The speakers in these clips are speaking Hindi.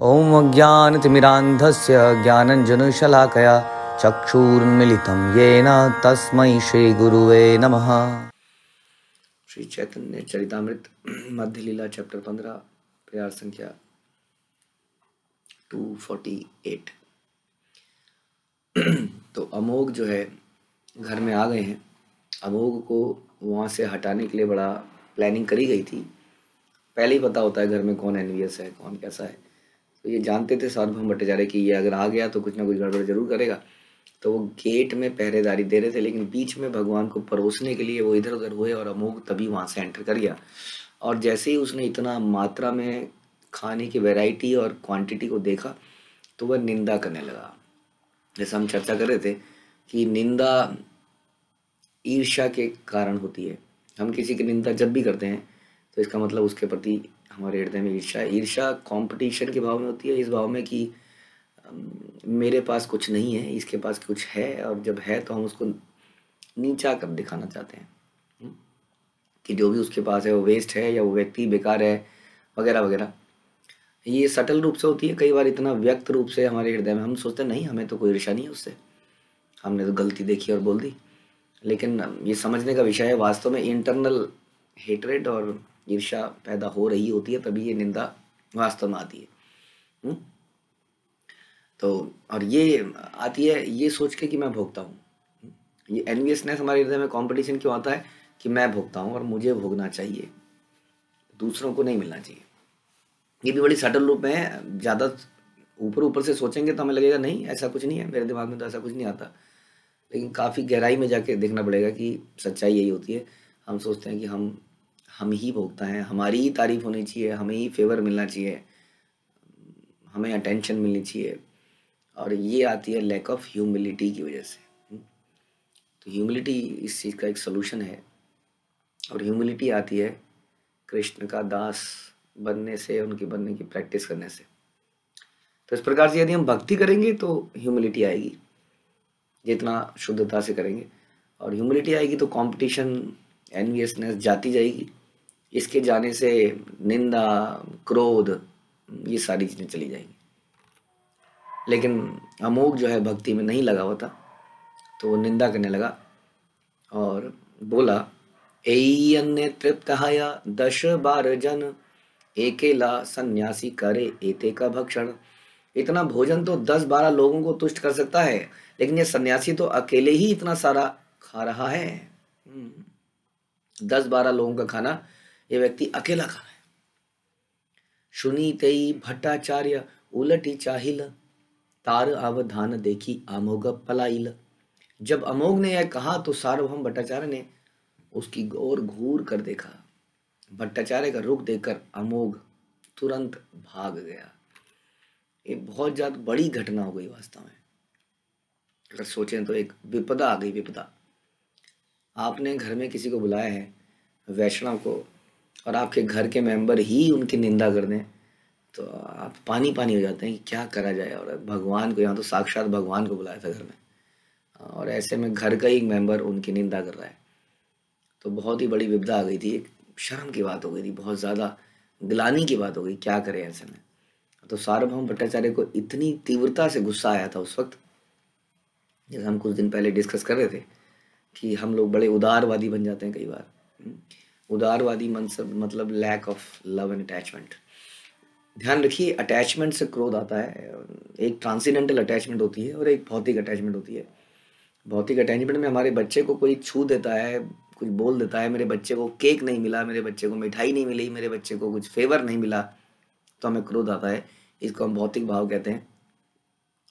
ॐ अज्ञानतिमिरान्धस्य ज्ञानञ्जनशलाकया चक्षुरुन्मीलितं येन तस्मै श्रीगुरुवे नमः। श्री चैतन्य चरितामृत मध्य लीला चैप्टर 15 प्रयास संख्या 248। तो अमोघ जो है घर में आ गए हैं। अमोघ को वहाँ से हटाने के लिए बड़ा प्लानिंग करी गई थी। पहले ही पता होता है घर में कौन एनवियस है, कौन कैसा है। तो ये जानते थे सार्वभौम भट्टाचार्य कि ये अगर आ गया तो कुछ ना कुछ गड़बड़ जरूर करेगा। तो वो गेट में पहरेदारी दे रहे थे, लेकिन बीच में भगवान को परोसने के लिए वो इधर उधर हुए और अमोघ तभी वहाँ से एंटर कर गया। और जैसे ही उसने इतना मात्रा में खाने की वैरायटी और क्वांटिटी को देखा तो वह निंदा करने लगा। जैसा हम चर्चा कर रहे थे कि निंदा ईर्ष्या के कारण होती है। हम किसी की निंदा जब भी करते हैं तो इसका मतलब उसके प्रति हमारे हृदय में ईर्ष्या है। ईर्ष्या कंपटीशन के भाव में होती है, इस भाव में कि मेरे पास कुछ नहीं है, इसके पास कुछ है, और जब है तो हम उसको नीचा कर दिखाना चाहते हैं कि जो भी उसके पास है वो वेस्ट है या वो व्यक्ति बेकार है वगैरह वगैरह। ये सटल रूप से होती है, कई बार इतना व्यक्त रूप से हमारे हृदय में हम सोचते नहीं हमें तो कोई ईर्ष्या नहीं है उससे, हमने तो गलती देखी और बोल दी। लेकिन ये समझने का विषय है वास्तव में इंटरनल हेट्रेड और ईर्ष्या पैदा हो रही होती है, तभी ये निंदा वास्तव में आती है। तो और ये आती है ये सोच के कि मैं भोगता हूँ। ये एनवियसनेस हमारे हृदय में कंपटीशन क्यों आता है कि मैं भोगता हूँ और मुझे भोगना चाहिए, दूसरों को नहीं मिलना चाहिए। ये भी बड़ी सटल रूप में है। ज़्यादा ऊपर ऊपर से सोचेंगे तो हमें लगेगा नहीं ऐसा कुछ नहीं है, मेरे दिमाग में तो ऐसा कुछ नहीं आता। लेकिन काफ़ी गहराई में जाके देखना पड़ेगा कि सच्चाई यही होती है। हम सोचते हैं कि हम ही भोगता है, हमारी ही तारीफ होनी चाहिए, हमें ही फेवर मिलना चाहिए, हमें अटेंशन मिलनी चाहिए। और ये आती है लैक ऑफ ह्यूमिलिटी की वजह से। तो ह्यूमिलिटी इस चीज़ का एक सलूशन है, और ह्यूमिलिटी आती है कृष्ण का दास बनने से, उनके बनने की प्रैक्टिस करने से। तो इस प्रकार से यदि हम भक्ति करेंगे तो ह्यूमिलिटी आएगी, जितना शुद्धता से करेंगे। और ह्यूमिलिटी आएगी तो कंपटीशन एनवियसनेस जाती जाएगी। इसके जाने से निंदा, क्रोध, ये सारी चीज़ें चली जाएंगी। लेकिन अमोघ जो है भक्ति में नहीं लगा हुआ था, तो वो निंदा करने लगा और बोला, एई अन्य तृप्त हया 10-12 जन, एकेला सन्यासी करे एते का भक्षण। इतना भोजन तो 10-12 लोगों को तुष्ट कर सकता है, लेकिन ये सन्यासी तो अकेले ही इतना सारा खा रहा है। 10-12 लोगों का खाना ये व्यक्ति अकेला खा रहा है। सुनीते भट्टाचार्य उलटी चाहिल, तार अवधान देखी अमोघ पलाइल। जब अमोघ ने यह कहा तो सार्वभौम भट्टाचार्य ने उसकी ओर घूर कर देखा। भट्टाचार्य का रुख देखकर अमोघ तुरंत भाग गया। ये बहुत ज्यादा बड़ी घटना हो गई वास्तव में। अगर सोचें तो एक विपदा आ गई। विपदा, आपने घर में किसी को बुलाया है वैष्णव को, और आपके घर के मेंबर ही उनकी निंदा कर दें तो आप पानी पानी हो जाते हैं कि क्या करा जाए। और भगवान को, यहाँ तो साक्षात भगवान को बुलाया था घर में, और ऐसे में घर का ही मेंबर उनकी निंदा कर रहा है, तो बहुत ही बड़ी विपदा आ गई थी। एक शर्म की बात हो गई थी, बहुत ज़्यादा ग्लानि की बात हो गई, क्या करें ऐसे में। तो सार्वभौम भट्टाचार्य को इतनी तीव्रता से गुस्सा आया था उस वक्त, जैसे हम कुछ दिन पहले डिस्कस कर रहे थे कि हम लोग बड़े उदारवादी बन जाते हैं कई बार। उदारवादी मतलब lack of love and attachment. ध्यान रखिए, अटैचमेंट से क्रोध आता है। एक ट्रांसेंडेंटल अटैचमेंट होती है और एक भौतिक अटैचमेंट होती है। भौतिक अटैचमेंट में हमारे बच्चे को कोई छू देता है, कुछ बोल देता है, मेरे बच्चे को केक नहीं मिला, मेरे बच्चे को मिठाई नहीं मिली, मेरे बच्चे को कुछ फेवर नहीं मिला, तो हमें क्रोध आता है। इसको हम भौतिक भाव कहते हैं।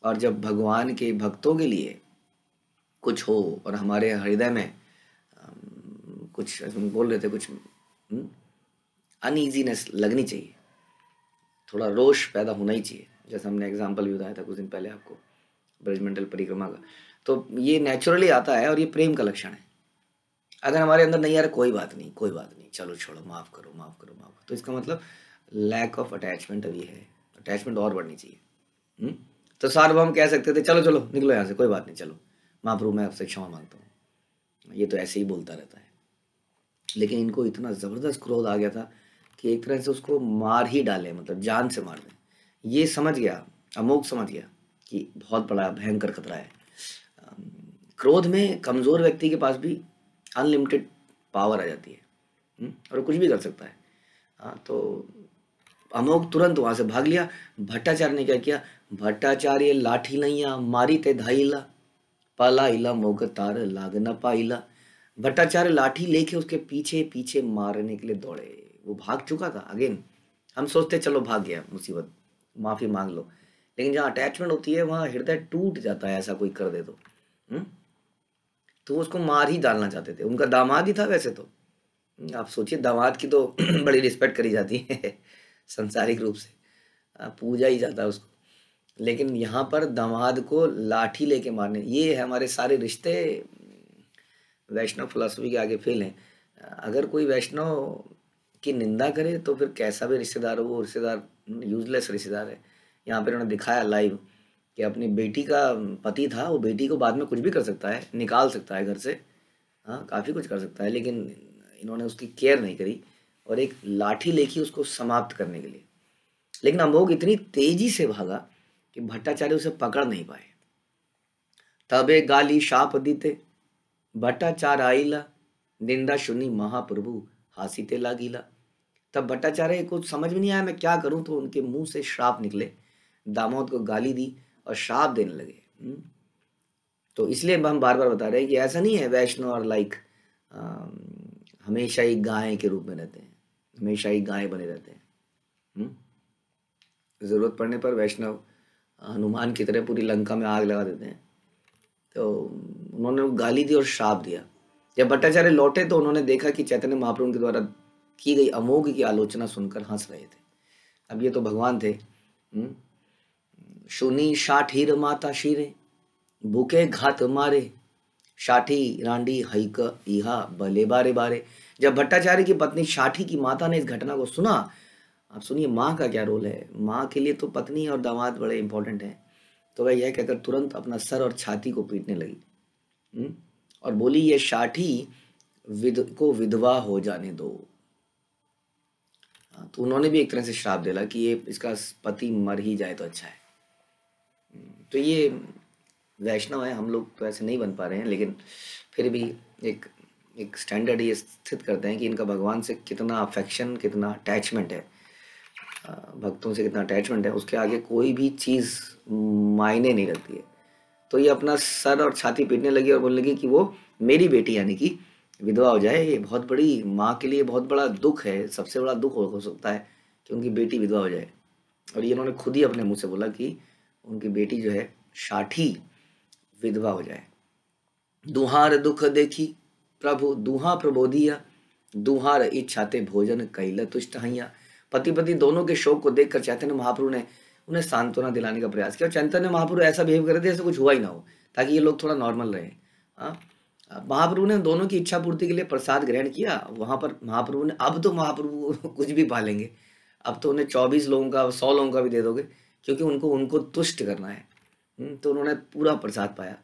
और जब भगवान के भक्तों के लिए कुछ हो और हमारे हृदय में कुछ, हम बोल रहे थे, कुछ अनईजीनेस लगनी चाहिए, थोड़ा रोष पैदा होना ही चाहिए। जैसे हमने एग्जाम्पल भी बताया था कुछ दिन पहले आपको ब्रजमंडल परिक्रमा का, तो ये नेचुरली आता है और ये प्रेम का लक्षण है। अगर हमारे अंदर नहीं आ रहा, कोई बात नहीं, कोई बात नहीं, चलो छोड़ो, माफ करो, माफ करो, माफ करो, तो इसका मतलब लैक ऑफ अटैचमेंट अभी है। अटैचमेंट और बढ़नी चाहिए। तो सार्वभौम कह सकते थे चलो चलो निकलो यहाँ से, कोई बात नहीं, चलो महाप्रभु मैं आपसे क्षमा मांगता हूँ। ये तो ऐसे ही बोलता रहता है। लेकिन इनको इतना ज़बरदस्त क्रोध आ गया था कि एक तरह से उसको मार ही डाले, मतलब जान से मार दें। ये समझ गया, अमोघ समझ गया कि बहुत बड़ा भयंकर खतरा है। क्रोध में कमजोर व्यक्ति के पास भी अनलिमिटेड पावर आ जाती है। और वो कुछ भी कर सकता है। हाँ, तो अमोघ तुरंत वहां से भाग लिया। भट्टाचार्य ने क्या किया, भट्टाचार्य लाठी नैया मारी ते धाइला, पाला इला मोग तार लाग न पाइला। भट्टाचार्य लाठी लेके उसके पीछे पीछे मारने के लिए दौड़े। वो भाग चुका था। अगेन हम सोचते चलो भाग गया, मुसीबत, माफी मांग लो, लेकिन जहाँ अटैचमेंट होती है वहां हृदय टूट जाता है, ऐसा कोई कर दे तो। हम्म? तो वो उसको मार ही डालना चाहते थे। उनका दामाद ही था वैसे तो। आप सोचिए, दामाद की तो बड़ी रिस्पेक्ट करी जाती है संसारिक रूप से, पूजा ही जाता है उसको। लेकिन यहाँ पर दामाद को लाठी लेके मारने, ये है हमारे सारे रिश्ते वैष्णव फिलोसफी के आगे फेल हैं। अगर कोई वैष्णव की निंदा करे तो फिर कैसा भी रिश्तेदार हो, वो रिश्तेदार यूजलेस रिश्तेदार है। यहाँ पर उन्होंने दिखाया लाइव कि अपनी बेटी का पति था, वो बेटी को बाद में कुछ भी कर सकता है, निकाल सकता है घर से, हाँ काफ़ी कुछ कर सकता है, लेकिन इन्होंने उसकी केयर नहीं करी और एक लाठी लेके उसको समाप्त करने के लिए। लेकिन अमोघ इतनी तेजी से भागा कि भट्टाचार्य उसे पकड़ नहीं पाए। तबे गाली शाप दीते भट्टाचार्य आइला, निंदा सुनी महाप्रभु हासीते लागिला। तब भट्टाचार्य को समझ में नहीं आया मैं क्या करूं, तो उनके मुंह से श्राप निकले, दामोद को गाली दी और श्राप देने लगे। तो इसलिए हम बार बार बता रहे हैं कि ऐसा नहीं है वैष्णव और लाइक हमेशा ही गाय के रूप में रहते हैं, हमेशा ही गाय बने रहते हैं। जरूरत पड़ने पर वैष्णव हनुमान की तरह पूरी लंका में आग लगा देते हैं। तो उन्होंने गाली दी और श्राप दिया। जब भट्टाचार्य लौटे तो उन्होंने देखा कि चैतन्य महाप्रभु के द्वारा की गई अमोघ की आलोचना सुनकर हंस रहे थे। अब ये तो भगवान थे। सुनी शाठीर माता शीरे, भूखे घात मारे, शाठी रांडी हईक इहा भले बारे बारे। जब भट्टाचार्य की पत्नी शाठी की माता ने इस घटना को सुना, आप सुनिए माँ का क्या रोल है, माँ के लिए तो पत्नी और दामाद बड़े इंपॉर्टेंट हैं। तो वह यह कहकर तुरंत अपना सर और छाती को पीटने लगी और बोली, ये शाठी को विधवा हो जाने दो। तो उन्होंने भी एक तरह से श्राप दिला कि ये इसका पति मर ही जाए तो अच्छा है। तो ये वैष्णव है, हम लोग तो ऐसे नहीं बन पा रहे हैं, लेकिन फिर भी एक एक स्टैंडर्ड ये स्थित करते हैं कि इनका भगवान से कितना अफेक्शन, कितना अटैचमेंट है, भक्तों से कितना अटैचमेंट है, उसके आगे कोई भी चीज़ मायने नहीं रखती है। तो ये अपना सर और छाती पीटने लगी और बोलने लगी कि वो मेरी बेटी यानी कि विधवा हो जाए। ये बहुत बड़ी माँ के लिए बहुत बड़ा दुख है, सबसे बड़ा दुख हो सकता है कि उनकी बेटी विधवा हो जाए। और ये उन्होंने खुद ही अपने मुंह से बोला कि उनकी बेटी जो है शाठी विधवा हो जाए। दुहार दुख देखी प्रभु दुहा प्रबोधिया, दुहार इच्छाते भोजन कैल तुष्ट हैया। पति पत्नी दोनों के शोक को देखकर चैतन्य महाप्रभु ने उन्हें सांत्वना दिलाने का प्रयास किया। चैतन्य महाप्रभु ऐसा बिहेव कर रहे थे जैसे कुछ हुआ ही ना हो, ताकि ये लोग थोड़ा नॉर्मल रहे। हाँ, महाप्रभु ने दोनों की इच्छा पूर्ति के लिए प्रसाद ग्रहण किया। वहां पर महाप्रभु ने, अब तो महाप्रभु कुछ भी पालेंगे, अब तो उन्हें 24 लोगों का 100 लोगों का भी दे दोगे, क्योंकि उनको उनको तुष्ट करना है। तो उन्होंने पूरा प्रसाद पाया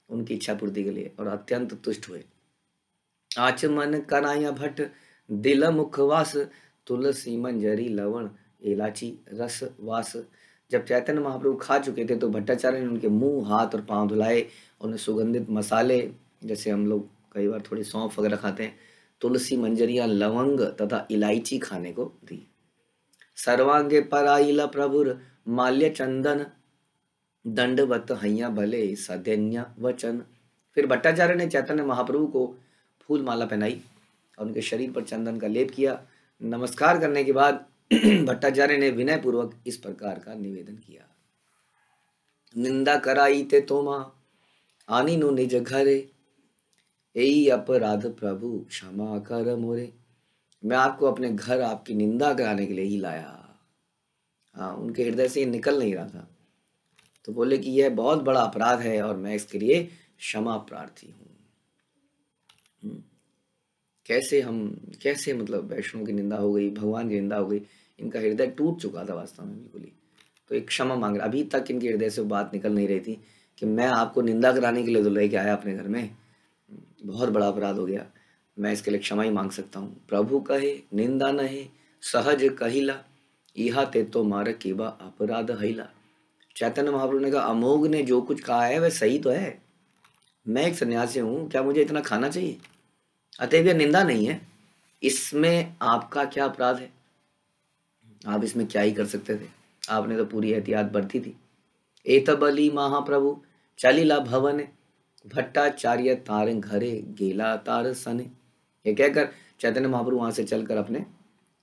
उनकी इच्छा पूर्ति के लिए और अत्यंत तुष्ट हुए। आचमन कराया भट्ट दिल मुखवास, तुलसी मंजरी लवण इलाची रस वास। जब चैतन्य महाप्रभु खा चुके थे तो भट्टाचार्य ने उनके मुंह, हाथ और पांव धुलाए, उन्हें सुगंधित मसाले, जैसे हम लोग कई बार थोड़ी सौंफ वगैरह खाते हैं, तुलसी मंजरियां, लवंग तथा इलायची खाने को दी। सर्वांगे पराइला प्रभुर माल्य चंदन, दंडवत हैया भले सदैन्य वचन। फिर भट्टाचार्य ने चैतन्य महाप्रभु को फूल माला पहनाई और उनके शरीर पर चंदन का लेप किया। नमस्कार करने के बाद भट्टाचार्य ने विनय पूर्वक इस प्रकार का निवेदन किया, निंदा कराई ते तोमा आनी नो निज घरे, यही अपराध प्रभु क्षमा कर मोरे। मैं आपको अपने घर आपकी निंदा कराने के लिए ही लाया। हाँ, उनके हृदय से ये निकल नहीं रहा था, तो बोले कि यह बहुत बड़ा अपराध है और मैं इसके लिए क्षमा प्रार्थी हूँ। कैसे मतलब वैष्णव की निंदा हो गई, भगवान की निंदा हो गई, इनका हृदय टूट चुका था वास्तव में बिल्कुल ही। तो एक क्षमा मांग रहा, अभी तक इनके हृदय से बात निकल नहीं रही थी कि मैं आपको निंदा कराने के लिए तो लेके आया अपने घर में, बहुत बड़ा अपराध हो गया, मैं इसके लिए क्षमा ही मांग सकता हूँ। प्रभु कहे निंदा नहे सहज कहिला, इहा ते तो मार कीबा अपराध हैला। चैतन्य महाप्रभु ने कहा अमोघ ने जो कुछ कहा है वह सही तो है। मैं एक सन्यासी हूँ, क्या मुझे इतना खाना चाहिए? अतएव यह निंदा नहीं है। इसमें आपका क्या अपराध है? आप इसमें क्या ही कर सकते थे? आपने तो पूरी एहतियात बरती थी। एतबली महाप्रभु चलिला भवन, भट्टाचार्य तार घरे गेला तार सने। ये कहकर चैतन्य महाप्रभु वहां से चलकर अपने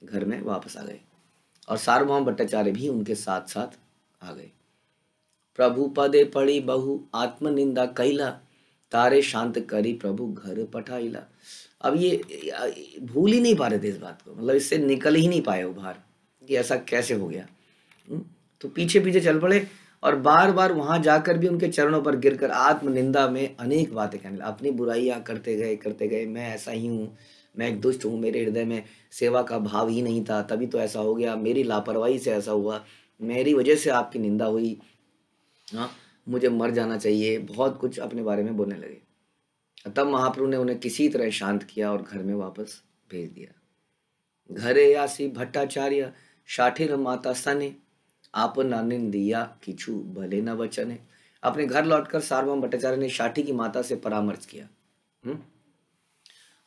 घर में वापस आ गए और सार्वभौम भट्टाचार्य भी उनके साथ साथ आ गए। प्रभु पदे पड़ी बहु आत्मनिंदा कैला, तारे शांत करी प्रभु घर पठाइला। अब ये भूल ही नहीं पा रहे थे इस बात को, मतलब इससे निकल ही नहीं पाए उभार कि ऐसा कैसे हो गया। तो पीछे पीछे चल पड़े और बार बार वहां जाकर भी उनके चरणों पर गिरकर आत्मनिंदा में अनेक बातें कहने लगे, अपनी बुराइयां करते गए, मैं ऐसा ही हूँ, मैं एक दुष्ट हूँ, मेरे हृदय में सेवा का भाव ही नहीं था, तभी तो ऐसा हो गया, मेरी लापरवाही से ऐसा हुआ, मेरी वजह से आपकी निंदा हुई, हाँ मुझे मर जाना चाहिए, बहुत कुछ अपने बारे में बोलने लगे। तब महाप्रभु ने उन्हें किसी तरह शांत किया और घर में वापस भेज दिया। घरे आसी भट्टाचार्य शाठिर माता सने, आप निंदिया किछु भले न वचने। अपने घर लौटकर सार्वभौम भट्टाचार्य ने शाठी की माता से परामर्श किया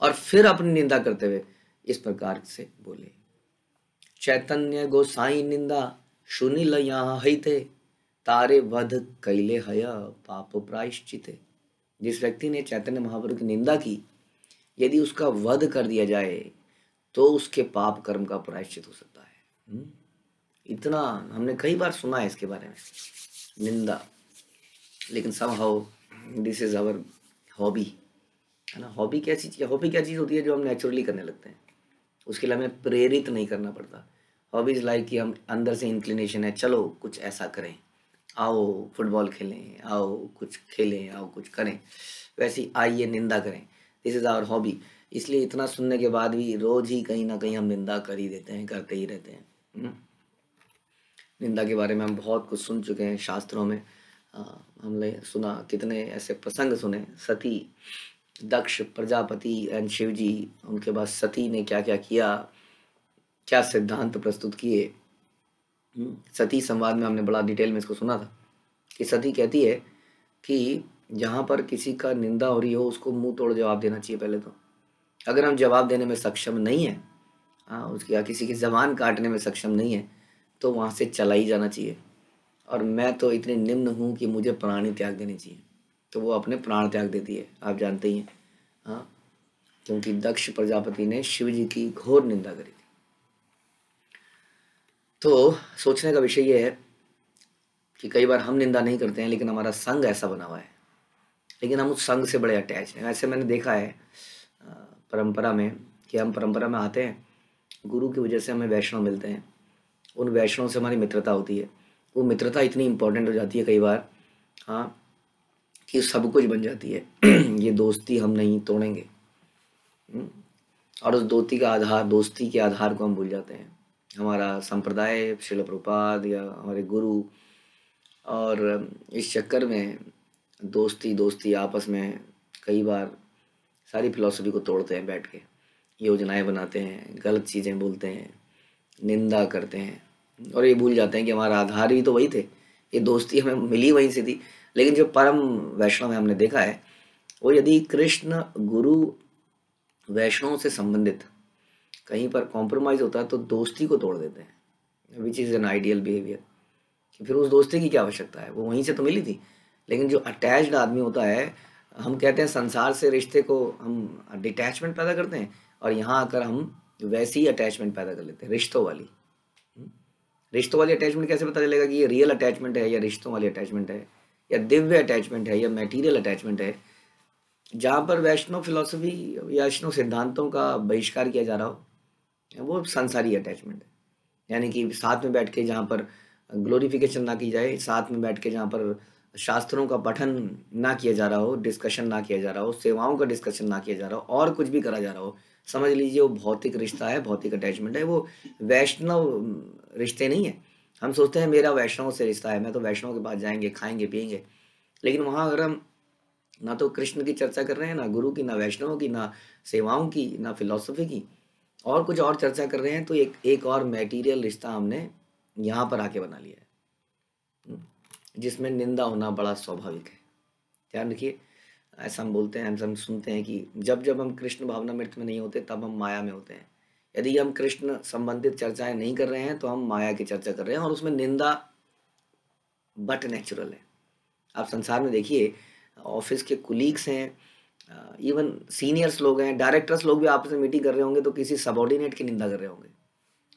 और फिर अपनी निंदा करते हुए इस प्रकार से बोले, चैतन्य गोसाई निंदा सुनिल यहाँ हईते, तारे वध कैले हया पाप प्रायश्चिते। जिस व्यक्ति ने चैतन्य महाप्रभु की निंदा की, यदि उसका वध कर दिया जाए तो उसके पाप कर्म का प्रायश्चित हो सकता है। इतना हमने कई बार सुना है इसके बारे में, निंदा, लेकिन somehow this is our hobby, है ना। हॉबी कैसी चीज, हॉबी क्या चीज़ होती है? जो हम नेचुरली करने लगते हैं, उसके लिए हमें प्रेरित नहीं करना पड़ता। हॉबीज लाइक कि हम अंदर से इंक्लिनेशन है, चलो कुछ ऐसा करें, आओ फुटबॉल खेलें, आओ कुछ खेलें, आओ कुछ करें, वैसी आइए निंदा करें, दिस इज़ आवर हॉबी। इसलिए इतना सुनने के बाद भी रोज ही कहीं ना कहीं हम निंदा कर ही देते हैं, करते ही रहते हैं। निंदा के बारे में हम बहुत कुछ सुन चुके हैं शास्त्रों में। हमने सुना, कितने ऐसे प्रसंग सुने, सती, दक्ष प्रजापति एंड शिव जी, उनके बाद सती ने क्या क्या किया, क्या सिद्धांत प्रस्तुत किए। सती संवाद में हमने बड़ा डिटेल में इसको सुना था कि सती कहती है कि जहाँ पर किसी का निंदा हो रही हो उसको मुंह तोड़ जवाब देना चाहिए पहले तो। अगर हम जवाब देने में सक्षम नहीं है, उसकी या किसी की जबान काटने में सक्षम नहीं है, तो वहाँ से चला ही जाना चाहिए। और मैं तो इतनी निम्न हूँ कि मुझे प्राणी त्याग देने चाहिए, तो वो अपने प्राण त्याग देती है, आप जानते ही हैं। हाँ, क्योंकि दक्ष प्रजापति ने शिव जी की घोर निंदा करी थी। तो सोचने का विषय ये है कि कई बार हम निंदा नहीं करते हैं, लेकिन हमारा संग ऐसा बना हुआ है, लेकिन हम उस संग से बड़े अटैच हैं। ऐसे मैंने देखा है परंपरा में कि हम परंपरा में आते हैं, गुरु की वजह से हमें वैष्णव मिलते हैं, उन वैष्णव से हमारी मित्रता होती है। वो मित्रता इतनी इम्पोर्टेंट हो जाती है कई बार, हाँ, कि सब कुछ बन जाती है। ये दोस्ती हम नहीं तोड़ेंगे, और उस दोस्ती के आधार को हम भूल जाते हैं। हमारा संप्रदाय, श्रील प्रभुपाद या हमारे गुरु, और इस चक्कर में दोस्ती आपस में कई बार सारी फिलॉसफी को तोड़ते हैं, बैठ के योजनाएं बनाते हैं, गलत चीज़ें बोलते हैं, निंदा करते हैं, और ये भूल जाते हैं कि हमारा आधार भी तो वही थे, ये दोस्ती हमें मिली वहीं से थी। लेकिन जो परम वैष्णव है, हमने देखा है, वो यदि कृष्ण गुरु वैष्णव से संबंधित कहीं पर कॉम्प्रोमाइज़ होता है तो दोस्ती को तोड़ देते हैं, which is an ideal behaviour. कि फिर उस दोस्ती की क्या आवश्यकता है, वो वहीं से तो मिली थी। लेकिन जो अटैच्ड आदमी होता है, हम कहते हैं संसार से रिश्ते को हम डिटैचमेंट पैदा करते हैं, और यहाँ आकर हम वैसी ही अटैचमेंट पैदा कर लेते हैं, रिश्तों वाली अटैचमेंट। कैसे पता चलेगा कि ये रियल अटैचमेंट है या रिश्तों वाली अटैचमेंट है, या दिव्य अटैचमेंट है या मटेरियल अटैचमेंट है? जहाँ पर वैष्णव फिलॉसफी या वैष्णव सिद्धांतों का बहिष्कार किया जा रहा हो, वो संसारी अटैचमेंट है। यानी कि साथ में बैठ के जहाँ पर ग्लोरिफिकेशन ना की जाए, साथ में बैठ के जहाँ पर शास्त्रों का पठन ना किया जा रहा हो, डिस्कशन ना किया जा रहा हो, सेवाओं का डिस्कशन ना किया जा रहा हो, और कुछ भी करा जा रहा हो, समझ लीजिए वो भौतिक रिश्ता है, भौतिक अटैचमेंट है, वो वैष्णव रिश्ते नहीं है। हम सोचते हैं मेरा वैष्णव से रिश्ता है, मैं तो वैष्णव के पास जाएंगे, खाएंगे पिएंगे, लेकिन वहाँ अगर हम ना तो कृष्ण की चर्चा कर रहे हैं, ना गुरु की, ना वैष्णव की, ना सेवाओं की, ना फिलॉसफी की, और कुछ और चर्चा कर रहे हैं, तो एक और मैटीरियल रिश्ता हमने यहाँ पर आके बना लिया है, जिसमें निंदा होना बड़ा स्वाभाविक है। ध्यान रखिए, ऐसा हम बोलते हैं, ऐसा हम सुनते हैं कि जब जब हम कृष्ण भावना मृत में नहीं होते तब हम माया में होते हैं। यदि हम कृष्ण संबंधित चर्चाएं नहीं कर रहे हैं तो हम माया की चर्चा कर रहे हैं, और उसमें निंदा बट नेचुरल है। आप संसार में देखिए, ऑफिस के कुलीग्स हैं, इवन सीनियर्स लोग हैं, डायरेक्टर्स लोग भी आपस में मीटिंग कर रहे होंगे तो किसी सबॉर्डिनेट की निंदा कर रहे होंगे,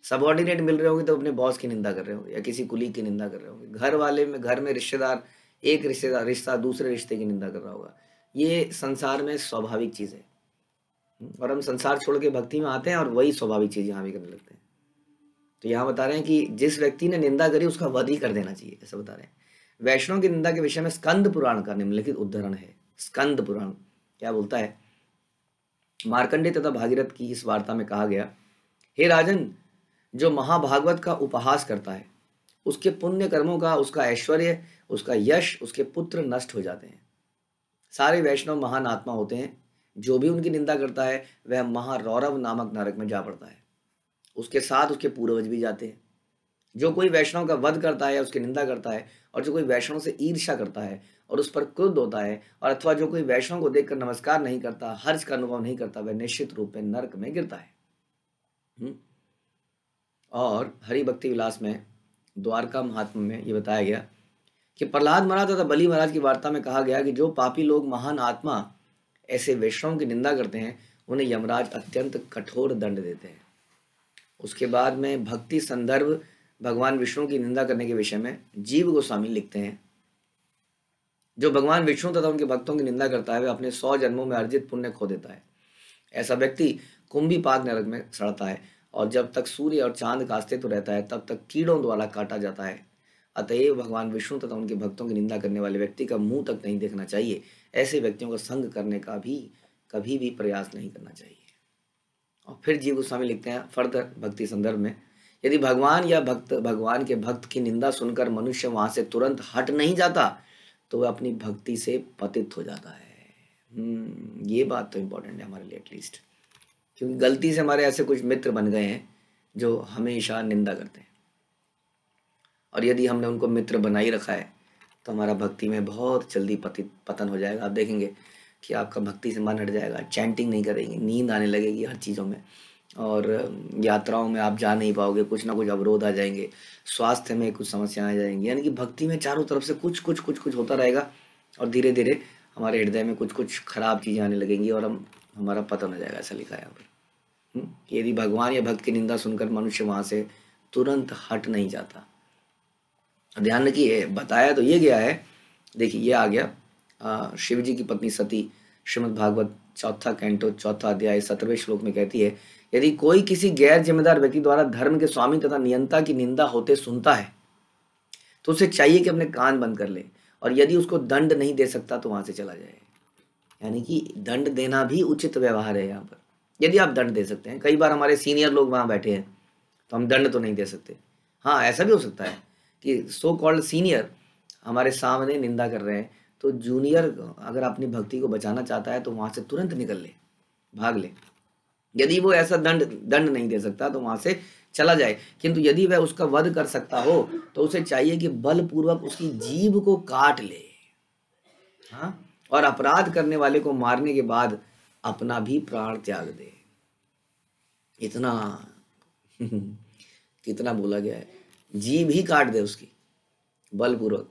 सबॉर्डिनेट मिल रहे होंगे तो अपने बॉस की निंदा कर रहे होंगे या किसी कुलीग की निंदा कर रहे होंगे। घर में रिश्तेदार, एक रिश्ता दूसरे रिश्ते की निंदा कर रहा होगा। ये संसार में स्वाभाविक चीज़ है, और हम संसार छोड़ के भक्ति में आते हैं और वही स्वाभाविक चीज़ यहाँ भी करने लगते हैं। तो यहाँ बता रहे हैं कि जिस व्यक्ति ने निंदा करी उसका वध ही कर देना चाहिए, ऐसा बता रहे हैं। वैष्णव की निंदा के विषय में स्कंद पुराण का निम्नलिखित उद्धरण है। स्कंद पुराण क्या बोलता है? मार्कंडेय तथा भागीरथ की इस वार्ता में कहा गया, हे राजन, जो महाभागवत का उपहास करता है उसके पुण्य कर्मों का, उसका ऐश्वर्य, उसका यश, उसके पुत्र नष्ट हो जाते हैं। सारे वैष्णव महान आत्मा होते हैं, जो भी उनकी निंदा करता है वह महारौरव नामक नरक में जा पड़ता है, उसके साथ उसके पूर्वज भी जाते हैं। जो कोई वैष्णव का वध करता है या उसकी निंदा करता है, और जो कोई वैष्णव से ईर्ष्या करता है और उस पर क्रुद्ध होता है, और अथवा जो कोई वैष्णव को देखकर नमस्कार नहीं करता, हर्ष का अनुभव नहीं करता, वह निश्चित रूप में नरक में गिरता है। और हरि भक्ति विलास में द्वारका महात्म्य में ये बताया गया कि प्रहलाद महाराज तथा बलि महाराज की वार्ता में कहा गया कि जो पापी लोग महान आत्मा ऐसे वैष्णव की निंदा करते हैं उन्हें यमराज अत्यंत कठोर दंड देते हैं। उसके बाद में भक्ति संदर्भ भगवान विष्णु की निंदा करने के विषय में जीव गोस्वामी लिखते हैं, जो भगवान विष्णु तथा उनके भक्तों की निंदा करता है वह अपने 100 जन्मों में अर्जित पुण्य खो देता है। ऐसा व्यक्ति कुंभी पाक नरक में सड़ता है, और जब तक सूर्य और चांद का अस्तित्व रहता है तब तक कीड़ों द्वारा काटा जाता है। अतएव भगवान विष्णु तथा उनके भक्तों की निंदा करने वाले व्यक्ति का मुंह तक नहीं देखना चाहिए। ऐसे व्यक्तियों का संग करने का भी कभी भी प्रयास नहीं करना चाहिए। और फिर जीव गोस्वामी लिखते हैं फर्दर भक्ति संदर्भ में, यदि भगवान के भक्त की निंदा सुनकर मनुष्य वहां से तुरंत हट नहीं जाता तो वह अपनी भक्ति से पतित हो जाता है। ये बात तो इम्पोर्टेंट है हमारे लिए एटलीस्ट, क्योंकि गलती से हमारे ऐसे कुछ मित्र बन गए हैं जो हमेशा निंदा करते हैं, और यदि हमने उनको मित्र बना ही रखा है तो हमारा भक्ति में बहुत जल्दी पतन हो जाएगा। आप देखेंगे कि आपका भक्ति से मन हट जाएगा, चैंटिंग नहीं करेंगे, नींद आने लगेगी हर चीज़ों में, और यात्राओं में आप जा नहीं पाओगे, कुछ ना कुछ अवरोध आ जाएंगे, स्वास्थ्य में कुछ समस्याएं आ जाएंगी। यानी कि भक्ति में चारों तरफ से कुछ कुछ कुछ कुछ होता रहेगा, और धीरे धीरे हमारे हृदय में कुछ कुछ खराब चीज़ें आने लगेंगी और हमारा पतन हो जाएगा, ऐसा लिखा है यहाँ पर। यदि भगवान या भक्त की निंदा सुनकर मनुष्य वहाँ से तुरंत हट नहीं जाता। ध्यान रखिए, बताया तो ये गया है, देखिए ये आ गया शिव जी की पत्नी सती श्रीमद् भागवत 4 कैंटो 4 अध्याय 17वें श्लोक में कहती है, यदि कोई किसी गैर जिम्मेदार व्यक्ति द्वारा धर्म के स्वामी तथा नियंता की निंदा होते सुनता है तो उसे चाहिए कि अपने कान बंद कर ले, और यदि उसको दंड नहीं दे सकता तो वहां से चला जाए। यानी कि दंड देना भी उचित व्यवहार है यहाँ पर, यदि आप दंड दे सकते हैं। कई बार हमारे सीनियर लोग वहां बैठे हैं तो हम दंड तो नहीं दे सकते। हाँ, ऐसा भी हो सकता है कि सो कॉल्ड सीनियर हमारे सामने निंदा कर रहे हैं, तो जूनियर अगर अपनी भक्ति को बचाना चाहता है तो वहां से तुरंत निकल ले, भाग ले। यदि वो ऐसा दंड नहीं दे सकता तो वहां से चला जाए, किंतु यदि वह उसका वध कर सकता हो तो उसे चाहिए कि बलपूर्वक उसकी जीभ को काट ले, हाँ, और अपराध करने वाले को मारने के बाद अपना भी प्राण त्याग दे। इतना कितना बोला गया है, जीभ ही काट दे उसकी बलपूर्वक,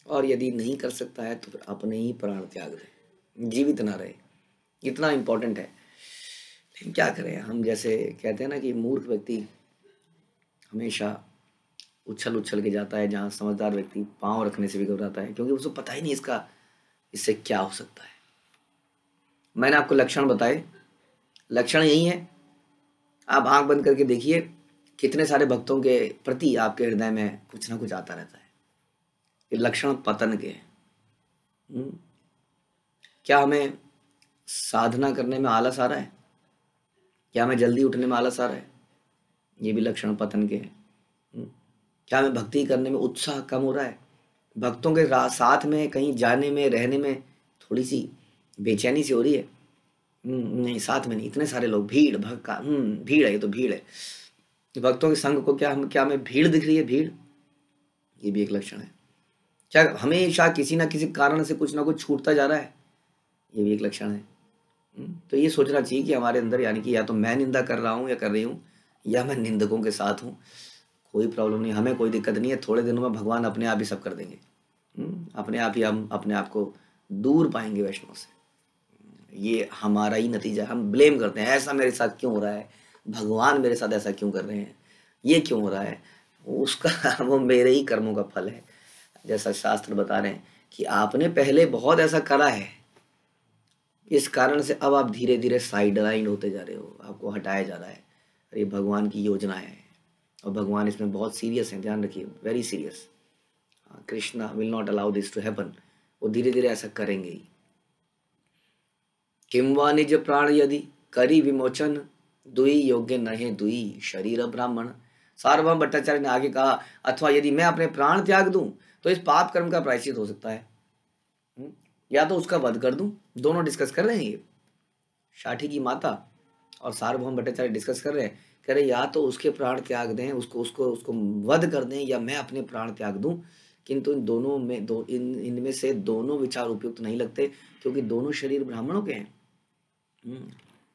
और यदि नहीं कर सकता है तो फिर अपने ही प्राण त्याग दे, जीवित ना रहे। इतना इम्पोर्टेंट है। लेकिन क्या करें हम, जैसे कहते हैं ना कि मूर्ख व्यक्ति हमेशा उछल के जाता है जहाँ समझदार व्यक्ति पाँव रखने से भी घबराता है, क्योंकि उसको पता ही नहीं इससे क्या हो सकता है। मैंने आपको लक्षण बताए, लक्षण यही है। आप आंख बंद करके देखिए कितने सारे भक्तों के प्रति आपके हृदय में कुछ ना कुछ आता रहता है। ये लक्षण पतन के हैं। क्या हमें साधना करने में आलस आ रहा है? क्या हमें जल्दी उठने में आलस आ रहा है? ये भी लक्षण पतन के हैं। क्या हमें भक्ति करने में उत्साह कम हो रहा है? भक्तों के साथ में कहीं जाने में, रहने में थोड़ी सी बेचैनी सी हो रही है? नहीं साथ में नहीं, इतने सारे लोग, भीड़ भक्का, भीड़ है, ये तो भीड़ है। भक्तों के संग को क्या हमें भीड़ दिख रही है? भीड़, ये भी एक लक्षण है। क्या हमेशा किसी ना किसी कारण से कुछ ना कुछ छूटता जा रहा है? ये भी एक लक्षण है। तो ये सोचना चाहिए कि हमारे अंदर, यानी कि या तो मैं निंदा कर रहा हूँ या कर रही हूँ, या मैं निंदकों के साथ हूँ। कोई प्रॉब्लम नहीं, हमें कोई दिक्कत नहीं है। थोड़े दिनों में भगवान अपने आप ही सब कर देंगे। अपने आप ही हम अपने आप को दूर पाएंगे वैष्णव से। ये हमारा ही नतीजा है। हम ब्लेम करते हैं, ऐसा मेरे साथ क्यों हो रहा है, भगवान मेरे साथ ऐसा क्यों कर रहे हैं, ये क्यों हो रहा है? उसका वो मेरे ही कर्मों का फल है। जैसा शास्त्र बता रहे हैं कि आपने पहले बहुत ऐसा करा है, इस कारण से अब आप धीरे धीरे साइड लाइन होते जा रहे हो, आपको हटाया जा रहा है। ये भगवान की योजना है, और भगवान इसमें बहुत सीरियस है, ध्यान रखिए, very serious. Krishna will not allow this to happen. वो धीरे धीरे ऐसा करेंगे ही। किंवा निज प्राण यदि करी विमोचन, दुई योग्य नहे दुई शरीर ब्राह्मण। सार्वभौम भट्टाचार्य ने आगे कहा, अथवा यदि मैं अपने प्राण त्याग दूं तो इस पाप कर्म का प्रायश्चित हो सकता है, या तो उसका वध कर दूं। दोनों डिस्कस कर रहे हैं ये, शाठी की माता और सार्वभौम भट्टाचार्य डिस्कस कर रहे हैं, कह रहे या तो उसके प्राण त्याग दें, उसको उसको उसको वध कर दें, या मैं अपने प्राण त्याग दूं। किंतु इन दोनों में इनमें से दोनों विचार उपयुक्त नहीं लगते, क्योंकि दोनों शरीर ब्राह्मणों के हैं।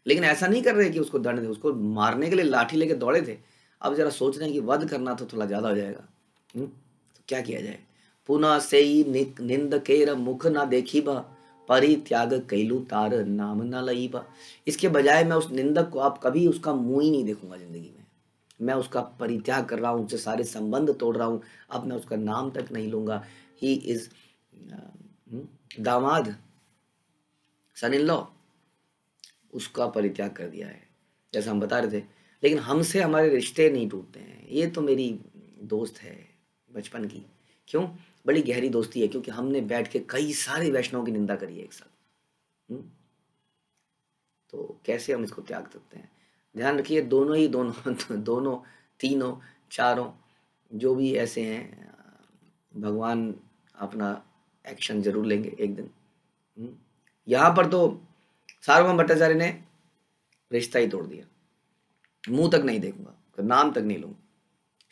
लेकिन ऐसा नहीं कर रहे कि उसको दंड दे, उसको मारने के लिए लाठी लेके दौड़े थे। अब जरा सोच रहे हैं कि वध करना तो थोड़ा ज्यादा हो जाएगा। तो क्या किया जाए? पुनः से निंद केर मुख ना देखी बा, परित्याग कैलू तार नाम न लई बा। इसके बजाय मैं उस निंदक को आप कभी उसका मुंह ही नहीं देखूंगा जिंदगी में। मैं उसका परित्याग कर रहा हूँ, उससे सारे संबंध तोड़ रहा हूँ, अब मैं उसका नाम तक नहीं लूंगा। ही इज दामाद, सन इन लॉ, उसका परित्याग कर दिया है, जैसा हम बता रहे थे। लेकिन हमसे हमारे रिश्ते नहीं टूटते हैं। ये तो मेरी दोस्त है बचपन की। क्यों? बड़ी गहरी दोस्ती है, क्योंकि हमने बैठ के कई सारे वैष्णव की निंदा करी है एक साथ। तो कैसे हम इसको त्याग सकते हैं? ध्यान रखिए, दोनों तीनों चारों जो भी ऐसे हैं, भगवान अपना एक्शन जरूर लेंगे एक दिन। यहाँ पर तो सार्वभौम भट्टाचार्य ने रिश्ता ही तोड़ दिया, मुंह तक नहीं देखूंगा, नाम तक नहीं लूंगा।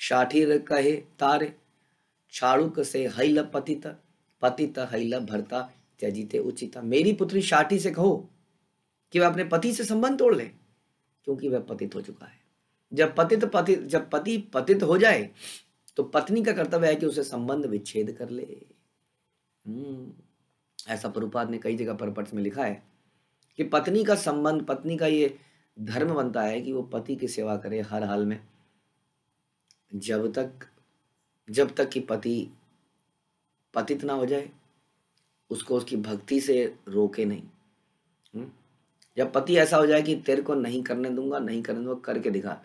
शाठीर कहे तारे, छाड़ुक से हैल पतित, पतित हैल भरता त्यजिते उचिता। मेरी पुत्री शाठी से कहो कि वह अपने पति से संबंध तोड़ ले, क्योंकि वह पतित हो चुका है। जब पति पतित हो जाए तो पत्नी का कर्तव्य है कि उसे संबंध विच्छेद कर ले। ऐसा प्रभुपाद ने कई जगह परपट्स में लिखा है कि पत्नी का संबंध, पत्नी का ये धर्म बनता है कि वो पति की सेवा करे हर हाल में, जब तक कि पति पतित ना हो जाए, उसको उसकी भक्ति से रोके नहीं। जब पति ऐसा हो जाए कि तेरे को नहीं करने दूंगा करके दिखा,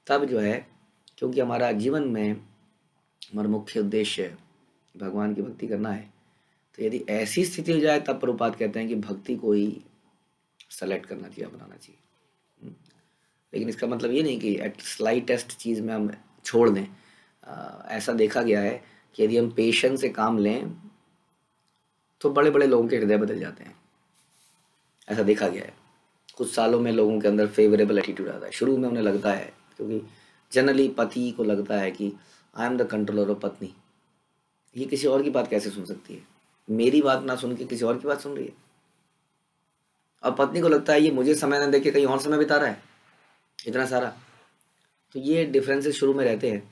तब जो है, क्योंकि हमारा जीवन में हमारा मुख्य उद्देश्य भगवान की भक्ति करना है, तो यदि ऐसी स्थिति हो जाए तब प्रभुपाद कहते हैं कि भक्ति को ही सेलेक्ट करना चाहिए, अपनाना चाहिए। लेकिन इसका मतलब ये नहीं कि एट स्लाइटेस्ट चीज़ में हम छोड़ दें। ऐसा देखा गया है कि यदि हम पेशेंस से काम लें तो बड़े बड़े लोगों के हृदय बदल जाते हैं। ऐसा देखा गया है, कुछ सालों में लोगों के अंदर फेवरेबल एटीट्यूड आता है। शुरू में उन्हें लगता है, क्योंकि जनरली पति को लगता है कि I am the controller of पत्नी, ये किसी और की बात कैसे सुन सकती है, मेरी बात ना सुन के किसी और की बात सुन रही है। और पत्नी को लगता है ये मुझे समय न देके कहीं और समय बिता रहा है इतना सारा। तो ये डिफरेंसेस शुरू में रहते हैं।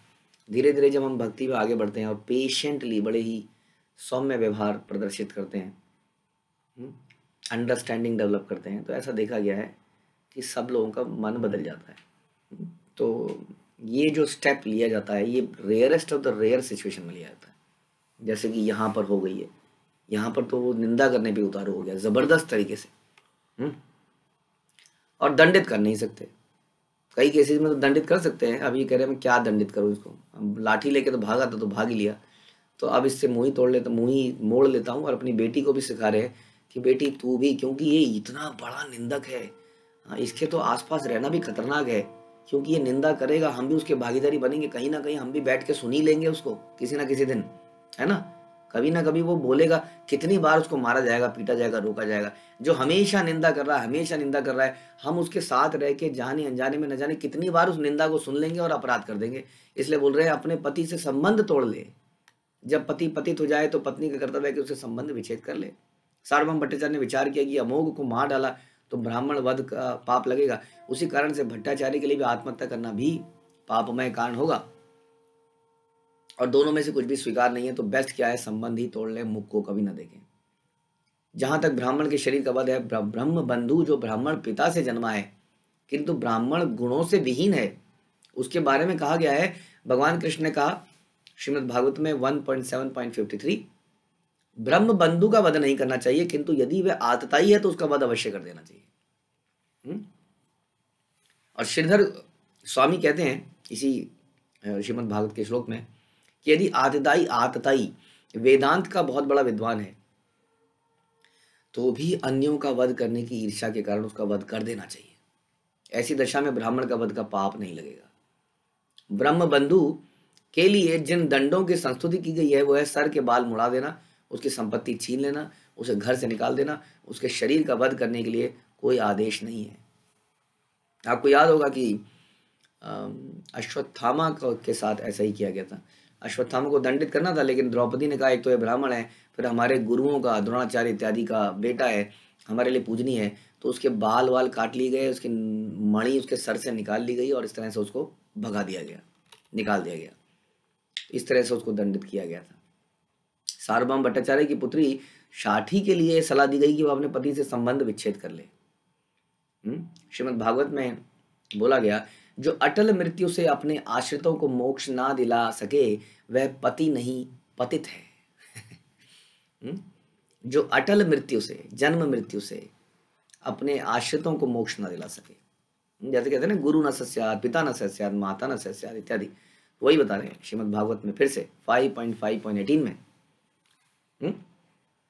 धीरे धीरे जब हम भक्ति में आगे बढ़ते हैं और पेशेंटली बड़े ही सौम्य व्यवहार प्रदर्शित करते हैं, अंडरस्टैंडिंग डेवलप करते हैं, तो ऐसा देखा गया है कि सब लोगों का मन बदल जाता है। तो ये जो स्टेप लिया जाता है, ये rarest of the rare situation में लिया जाता है। जैसे कि यहाँ पर हो गई है, यहाँ पर तो वो निंदा करने पे उतारू हो गया ज़बरदस्त तरीके से। और दंडित कर नहीं सकते। कई केसेस में तो दंडित कर सकते हैं। अब ये कह रहे हैं मैं क्या दंडित करूँ इसको, अब लाठी लेके तो भागा था तो भाग ही लिया, तो अब इससे मुँह ही तोड़ लेता, मुँह ही मोड़ लेता हूँ। और अपनी बेटी को भी सिखा रहे हैं कि बेटी तू भी, क्योंकि ये इतना बड़ा निंदक है, इसके तो आसपास रहना भी खतरनाक है, क्योंकि ये निंदा करेगा, हम भी उसके भागीदारी बनेंगे, कहीं ना कहीं हम भी बैठ के सुन ही लेंगे उसको किसी ना किसी दिन, है ना। कभी ना कभी वो बोलेगा, कितनी बार उसको मारा जाएगा, पीटा जाएगा, रोका जाएगा। जो हमेशा निंदा कर रहा है, हमेशा निंदा कर रहा है, हम उसके साथ रह के जाने अनजाने में न जाने कितनी बार उस निंदा को सुन लेंगे और अपराध कर देंगे। इसलिए बोल रहे हैं अपने पति से संबंध तोड़ ले। जब पति पतित हो जाए तो पत्नी का कर्तव्य है कि उससे संबंध विच्छेद कर ले। सार्वभौम भट्टाचार्य ने विचार किया कि अमोघ को मार डाला तो ब्राह्मण वध का पाप लगेगा, उसी कारण से भट्टाचार्य के लिए भी आत्महत्या करना भी पापमय कारण होगा, और दोनों में से कुछ भी स्वीकार नहीं है, तो बेस्ट क्या है, संबंध ही तोड़ ले, मुख को कभी ना देखें। जहां तक ब्राह्मण के शरीर का वध है, ब्रह्म बंधु जो ब्राह्मण पिता से जन्मा है किंतु ब्राह्मण गुणों से विहीन है, उसके बारे में कहा गया है। भगवान कृष्ण ने कहा श्रीमद् भागवत में 1.7.53, ब्रह्म बंधु का वध नहीं करना चाहिए, किंतु यदि वह आतताई है तो उसका वध अवश्य कर देना चाहिए। और श्रीधर स्वामी कहते हैं इसी श्रीमद् भागवत के श्लोक में कि यदि आतताई वेदांत का बहुत बड़ा विद्वान है तो भी अन्यों का वध करने की ईर्ष्या के कारण उसका वध कर देना चाहिए। ऐसी दशा में ब्राह्मण का वध का पाप नहीं लगेगा। ब्रह्म बंधु के लिए जिन दंडों की संस्तुति की गई है वो है सर के बाल मुड़ा देना, उसकी संपत्ति छीन लेना, उसे घर से निकाल देना। उसके शरीर का वध करने के लिए कोई आदेश नहीं है। आपको याद होगा कि अश्वत्थामा के साथ ऐसा ही किया गया था। अश्वत्थामा को दंडित करना था, लेकिन द्रौपदी ने कहा एक तो ये ब्राह्मण है, फिर हमारे गुरुओं का, द्रोणाचार्य इत्यादि का बेटा है, हमारे लिए पूजनीय है, तो उसके बाल वाल काट लिए गए, उसकी मणि उसके सर से निकाल ली गई और इस तरह से उसको भगा दिया गया, निकाल दिया गया। इस तरह से उसको दंडित किया गया था। सार्वभौम भट्टाचार्य की पुत्री शाठी के लिए सलाह दी गई कि वह अपने पति से संबंध विच्छेद कर ले। श्रीमद् भागवत में बोला गया, जो अटल मृत्यु से अपने आश्रितों को मोक्ष ना दिला सके वह पति नहीं पतित है। जो अटल मृत्यु से, जन्म मृत्यु से अपने आश्रितों को मोक्ष ना दिला सके, जैसे कहते हैं ना, गुरु न सस्यात्, पिता न सस्यात्, माता न सस्यात् इत्यादि, वही बता रहे हैं श्रीमद् भागवत में फिर से 5.5.18 में।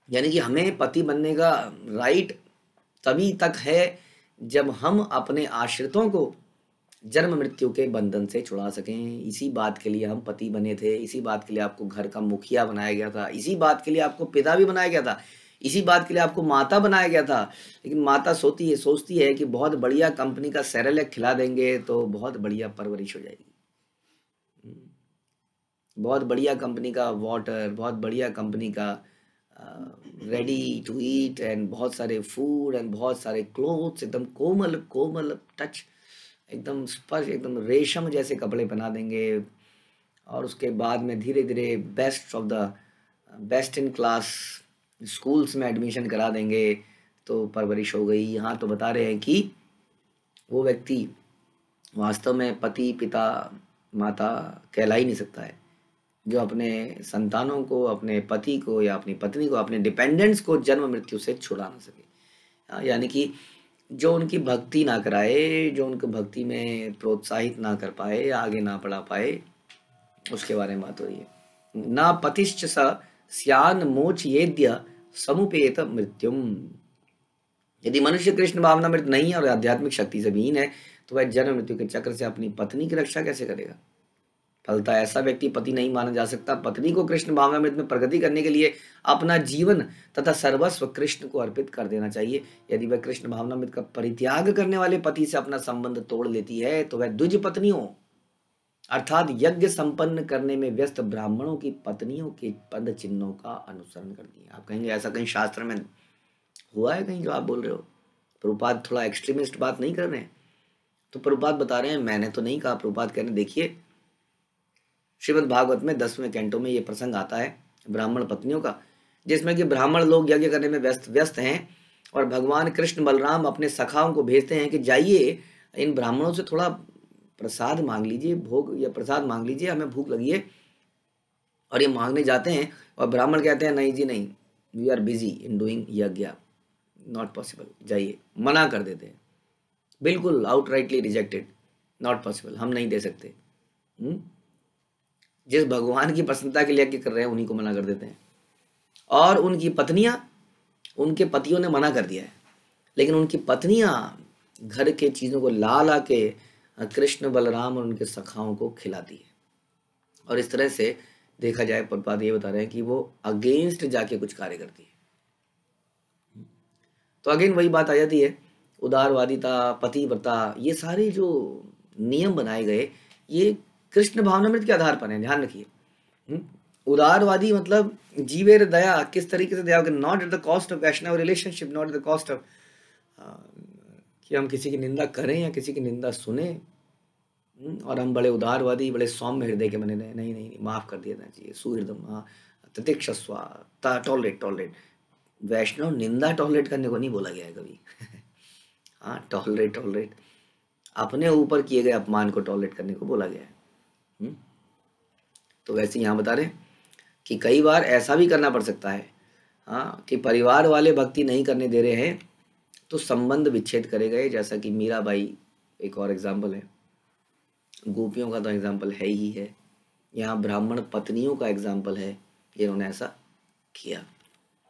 यानी कि हमें पति बनने का राइट तभी तक है जब हम अपने आश्रितों को जन्म मृत्यु के बंधन से छुड़ा सकें। इसी बात के लिए हम पति बने थे, इसी बात के लिए आपको घर का मुखिया बनाया गया था, इसी बात के लिए आपको पिता भी बनाया गया था, इसी बात के लिए आपको माता बनाया गया था। लेकिन माता सोचती है कि बहुत बढ़िया कंपनी का सेरेलैक खिला देंगे तो बहुत बढ़िया परवरिश हो जाएगी, बहुत बढ़िया कंपनी का वाटर, बहुत बढ़िया कंपनी का रेडी टू ईट एंड बहुत सारे फूड एंड बहुत सारे क्लोथ्स, एकदम कोमल कोमल टच, एकदम स्पर्श, एकदम रेशम जैसे कपड़े पहना देंगे, और उसके बाद में धीरे धीरे बेस्ट इन क्लास स्कूल्स में एडमिशन करा देंगे तो परवरिश हो गई। यहाँ तो बता रहे हैं कि वो व्यक्ति वास्तव में पति, पिता, माता कहला ही नहीं सकता है, जो अपने संतानों को, अपने पति को या अपनी पत्नी को, अपने डिपेंडेंट्स को जन्म मृत्यु से छुड़ा ना सके। यानी कि जो उनकी भक्ति ना कराए, जो उनको भक्ति में प्रोत्साहित ना कर पाए, आगे ना बढ़ा पाए, उसके बारे में बात हो रही है। ना पतिश्च स स्यान मोचयेद्य समुपेत मृत्युम। यदि मनुष्य कृष्ण भावनामृत नहीं है और आध्यात्मिक शक्ति से विहीन है तो वह जन्म मृत्यु के चक्र से अपनी पत्नी की रक्षा कैसे करेगा। फलता ऐसा व्यक्ति पति नहीं माना जा सकता। पत्नी को कृष्ण भावनामृत में प्रगति करने के लिए अपना जीवन तथा सर्वस्व कृष्ण को अर्पित कर देना चाहिए। यदि वह कृष्ण भावनामृत का परित्याग करने वाले पति से अपना संबंध तोड़ लेती है तो वह द्विज पत्नियों अर्थात यज्ञ संपन्न करने में व्यस्त ब्राह्मणों की पत्नियों के पद चिन्हों का अनुसरण करती है। आप कहेंगे ऐसा कहीं शास्त्र में हुआ है कहीं जो आप बोल रहे हो? प्रभुपाद थोड़ा एक्सट्रीमिस्ट बात नहीं कर रहे हैं? तो प्रभुपाद बता रहे हैं, मैंने तो नहीं कहा, प्रभुपाद कह रहे हैं देखिए श्रीमद् भागवत में 10वें कैंटो में ये प्रसंग आता है ब्राह्मण पत्नियों का, जिसमें कि ब्राह्मण लोग यज्ञ करने में व्यस्त हैं और भगवान कृष्ण बलराम अपने सखाओं को भेजते हैं कि जाइए इन ब्राह्मणों से थोड़ा प्रसाद मांग लीजिए, भोग या प्रसाद मांग लीजिए, हमें भूख लगी है। और ये मांगने जाते हैं और ब्राह्मण कहते हैं नहीं जी नहीं, we are busy in doing यज्ञ, नॉट पॉसिबल, जाइए, मना कर देते हैं, बिल्कुल आउटराइटली रिजेक्टेड, नॉट पॉसिबल, हम नहीं दे सकते। जिस भगवान की प्रसन्नता के लिए यज्ञ कर रहे हैं उन्हीं को मना कर देते हैं। और उनकी पत्नियां, उनके पतियों ने मना कर दिया है, लेकिन उनकी पत्नियां घर के चीजों को ला ला के कृष्ण बलराम और उनके सखाओं को खिलाती है। और इस तरह से देखा जाए प्रभुपाद ये बता रहे हैं कि वो अगेंस्ट जाके कुछ कार्य करती है। तो अगेन वही बात आ जाती है, उदारवादिता, पतिव्रता, ये सारे जो नियम बनाए गए ये कृष्ण भावनामृत के आधार पर हैं, ध्यान रखिए। उदारवादी मतलब जीवेर दया, किस तरीके से दया, not at the cost of Vaishnav relationship, not at the cost of कि हम किसी की निंदा करें या किसी की निंदा सुने और हम बड़े उदारवादी, बड़े सौम्य हृदय के बने रहे। नहीं नहीं नहीं, माफ कर देना चाहिए, सुहृदम, तितिक्षस्वा, टॉलरेट। वैष्णव निंदा टॉलरेट करने को नहीं बोला गया है कभी। हाँ, टॉलरेट अपने ऊपर किए गए अपमान को टॉलरेट करने को बोला गया है। तो वैसे यहाँ बता रहे कि कई बार ऐसा भी करना पड़ सकता है, हाँ, कि परिवार वाले भक्ति नहीं करने दे रहे हैं तो संबंध विच्छेद करे गए, जैसा कि मीराबाई एक और एग्जाम्पल है, गोपियों का तो एग्जाम्पल है ही है, यहाँ ब्राह्मण पत्नियों का एग्जाम्पल है जिन्होंने ऐसा किया।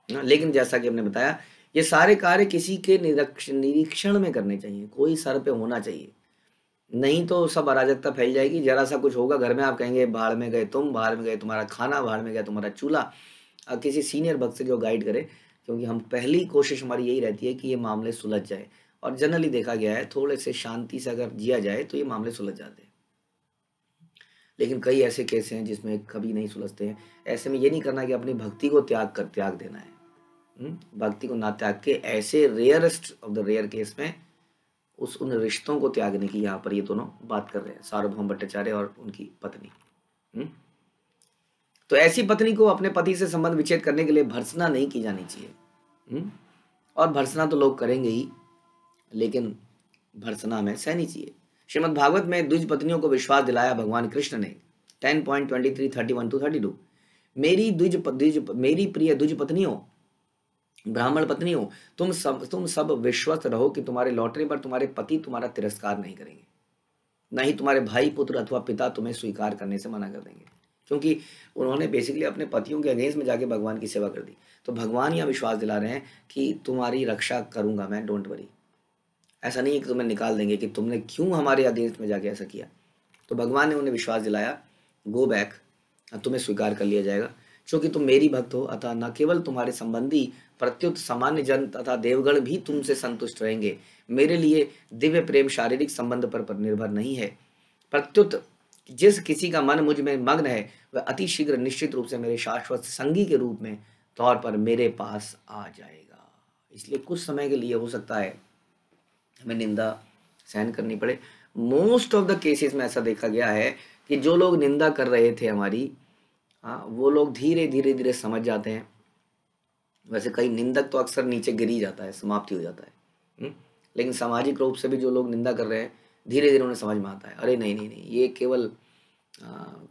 लेकिन जैसा कि हमने बताया ये सारे कार्य किसी के निरीक्षण में करने चाहिए, कोई सर पे होना चाहिए, नहीं तो सब अराजकता फैल जाएगी। जरा सा कुछ होगा घर में, आप कहेंगे भाड़ में गए तुम, भाड़ में गए तुम्हारा खाना, भाड़ में गया तुम्हारा चूल्हा। किसी सीनियर भक्त से जो गाइड करे, क्योंकि हम पहली कोशिश हमारी यही रहती है कि ये मामले सुलझ जाए, और जनरली देखा गया है थोड़े से शांति से अगर जिया जाए तो ये मामले सुलझ जाते हैं। लेकिन कई ऐसे केस हैं जिसमें कभी नहीं सुलझते हैं। ऐसे में ये नहीं करना कि अपनी भक्ति को त्याग देना है, भक्ति को ना त्याग के ऐसे rarest of the rare case में उन रिश्तों को त्यागने की यहाँ पर ये दोनों बात कर रहे हैं, सार्वभौम भट्टाचार्य और उनकी पत्नी। तो ऐसी पत्नी को अपने पति से संबंध विच्छेद करने के लिए भर्त्सना नहीं की जानी चाहिए। और भर्त्सना तो लोग करेंगे ही, लेकिन भर्त्सना हमें सहनी चाहिए। श्रीमद् भागवत में द्विज पत्नियों को विश्वास दिलाया भगवान कृष्ण ने 10.23, 31-32। मेरी प्रिय द्विज पत्नियों, ब्राह्मण पत्नियों, तुम सब विश्वस्त रहो कि तुम्हारे लौटने पर तुम्हारे पति तुम्हारा तिरस्कार नहीं करेंगे, न ही तुम्हारे भाई, पुत्र अथवा पिता तुम्हें स्वीकार करने से मना कर देंगे, क्योंकि उन्होंने बेसिकली अपने पतियों के अगेंस्ट में जाके भगवान की सेवा कर दी। तो भगवान यहाँ विश्वास दिला रहे हैं कि तुम्हारी रक्षा करूंगा मैं, डोंट वरी। ऐसा नहीं है कि तुम्हें निकाल देंगे कि तुमने क्यों हमारे अगेंस्ट में जाके ऐसा किया। तो भगवान ने उन्हें विश्वास दिलाया, गो बैक, तुम्हें स्वीकार कर लिया जाएगा, क्योंकि तुम मेरी भक्त हो। अतः न केवल तुम्हारे संबंधी प्रत्युत सामान्य जन तथा देवगण भी तुमसे संतुष्ट रहेंगे। मेरे लिए दिव्य प्रेम शारीरिक संबंध पर निर्भर नहीं है, प्रत्युत जिस किसी का मन मुझ में मग्न है वह अति शीघ्र निश्चित रूप से मेरे शाश्वत संगी के रूप में तौर पर मेरे पास आ जाएगा। इसलिए कुछ समय के लिए हो सकता है हमें निंदा सहन करनी पड़े। मोस्ट ऑफ द केसेस में ऐसा देखा गया है कि जो लोग निंदा कर रहे थे हमारी, वो लोग धीरे धीरे समझ जाते हैं। वैसे कई निंदक तो अक्सर नीचे गिर ही जाता है, समाप्ति हो जाता है, लेकिन सामाजिक रूप से भी जो लोग निंदा कर रहे हैं धीरे धीरे उन्हें समझ में आता है, अरे नहीं नहीं नहीं, ये केवल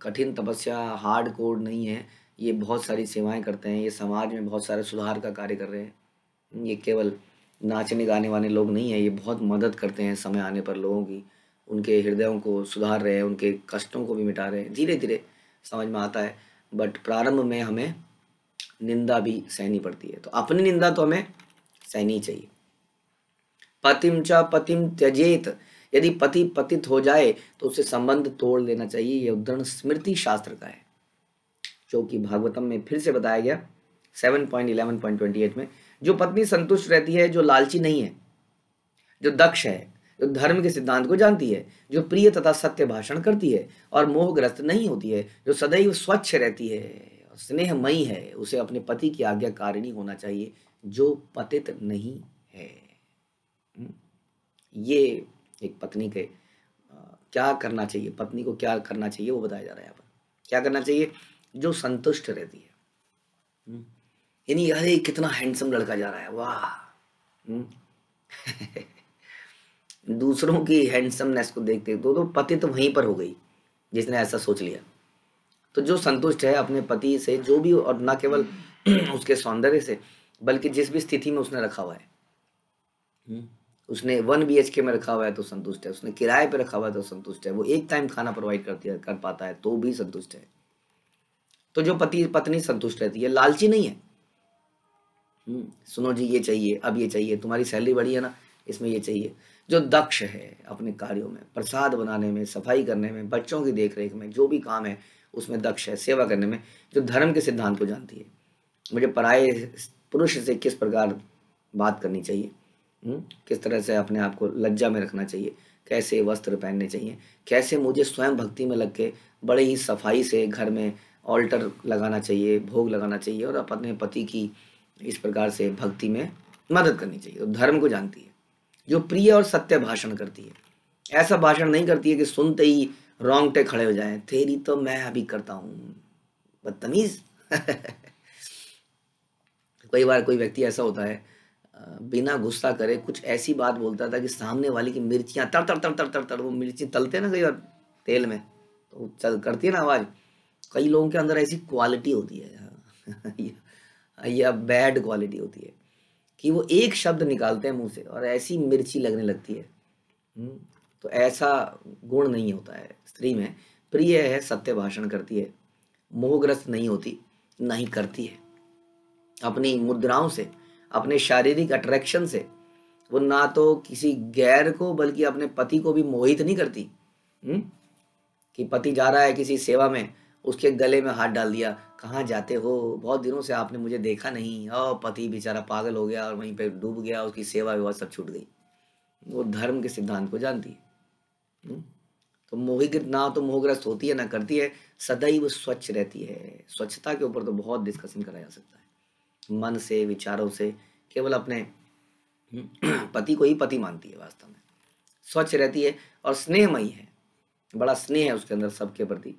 कठिन तपस्या, हार्ड कोड नहीं है, ये बहुत सारी सेवाएं करते हैं, ये समाज में बहुत सारे सुधार का कार्य कर रहे हैं, ये केवल नाचने गाने वाले लोग नहीं है, ये बहुत मदद करते हैं समय आने पर लोगों की, उनके हृदयों को सुधार रहे हैं, उनके कष्टों को भी मिटा रहे हैं। धीरे धीरे समझ में आता है, बट प्रारंभ में हमें निंदा भी सहनी पड़ती है। तो अपनी निंदा तो हमें सहनी चाहिए। पतिम च पतिम त्यजेत, यदि पति पतित हो जाए तो उससे संबंध तोड़ लेना चाहिए। यह उद्धरण स्मृति शास्त्र का है, जो कि भागवतम में फिर से बताया गया 7.11.28 में। जो पत्नी संतुष्ट रहती है, जो लालची नहीं है, जो दक्ष है, जो धर्म के सिद्धांत को जानती है, जो प्रिय तथा सत्य भाषण करती है और मोहग्रस्त नहीं होती है, जो सदैव स्वच्छ रहती है, स्नेहमयी है, उसे अपने पति की आज्ञाकारिणी होना चाहिए, जो पतित नहीं है। ये एक पत्नी के क्या करना चाहिए, पत्नी को क्या करना चाहिए वो बताया जा रहा है यहाँ पर। क्या करना चाहिए? जो संतुष्ट रहती है, यानी अरे कितना हैंडसम लड़का जा रहा है, वाह। दूसरों की हैंडसमनेस को देखते तो पति तो वहीं पर हो गई जिसने ऐसा सोच लिया। तो जो संतुष्ट है अपने पति से, जो भी, और ना केवल उसके सौंदर्य से, बल्कि जिस भी स्थिति में उसने रखा हुआ है, उसने 1 BHK में रखा हुआ है तो संतुष्ट है, उसने किराए पे रखा हुआ है तो संतुष्ट है, वो एक टाइम खाना प्रोवाइड कर पाता है तो भी संतुष्ट है। तो जो पति पत्नी संतुष्ट रहती है, लालची नहीं है, सुनो जी ये चाहिए, अब ये चाहिए, तुम्हारी सैलरी बढ़ी है ना, इसमें ये चाहिए। जो दक्ष है अपने कार्यों में, प्रसाद बनाने में, सफाई करने में, बच्चों की देखरेख में, जो भी काम है उसमें दक्ष है, सेवा करने में, जो धर्म के सिद्धांत को जानती है, मुझे पराये पुरुष से किस प्रकार बात करनी चाहिए, किस तरह से अपने आप को लज्जा में रखना चाहिए, कैसे वस्त्र पहनने चाहिए, कैसे मुझे स्वयं भक्ति में लग के बड़े ही सफाई से घर में ऑल्टर लगाना चाहिए, भोग लगाना चाहिए और अपने पति की इस प्रकार से भक्ति में मदद करनी चाहिए। तो धर्म को जानती है, जो प्रिय और सत्य भाषण करती है, ऐसा भाषण नहीं करती है कि सुनते ही रोंगटे खड़े हो जाएं, तेरी तो मैं अभी करता हूँ, बदतमीज। कई बार कोई व्यक्ति ऐसा होता है, बिना गुस्सा करे कुछ ऐसी बात बोलता था कि सामने वाले की मिर्चियां तर तर तर तर तर तर, वो मिर्ची तलते हैं ना कई बार तेल में, तो चल करती है ना आवाज। कई लोगों के अंदर ऐसी क्वालिटी होती है या बैड क्वालिटी होती है कि वो एक शब्द निकालते हैं मुंह से और ऐसी मिर्ची लगने लगती है। तो ऐसा गुण नहीं होता है स्त्री में। प्रिय है, सत्य भाषण करती है, मोहग्रस्त नहीं होती, नहीं करती है। अपनी मुद्राओं से, अपने शारीरिक अट्रैक्शन से वो ना तो किसी गैर को बल्कि अपने पति को भी मोहित नहीं करती। कि पति जा रहा है किसी सेवा में, उसके गले में हाथ डाल दिया, कहाँ जाते हो, बहुत दिनों से आपने मुझे देखा नहीं, और पति बेचारा पागल हो गया और वहीं पे डूब गया, उसकी सेवा विवाह सब छूट गई। वो धर्म के सिद्धांत को जानती है। तो मोहित ना तो मोहग्रस्त होती है ना करती है, सदैव स्वच्छ रहती है। स्वच्छता के ऊपर तो बहुत डिस्कशन करा जा सकता है, मन से, विचारों से, केवल अपने पति को ही पति मानती है वास्तव में। स्वच्छ रहती है और स्नेहमयी है, बड़ा स्नेह है उसके अंदर सबके प्रति,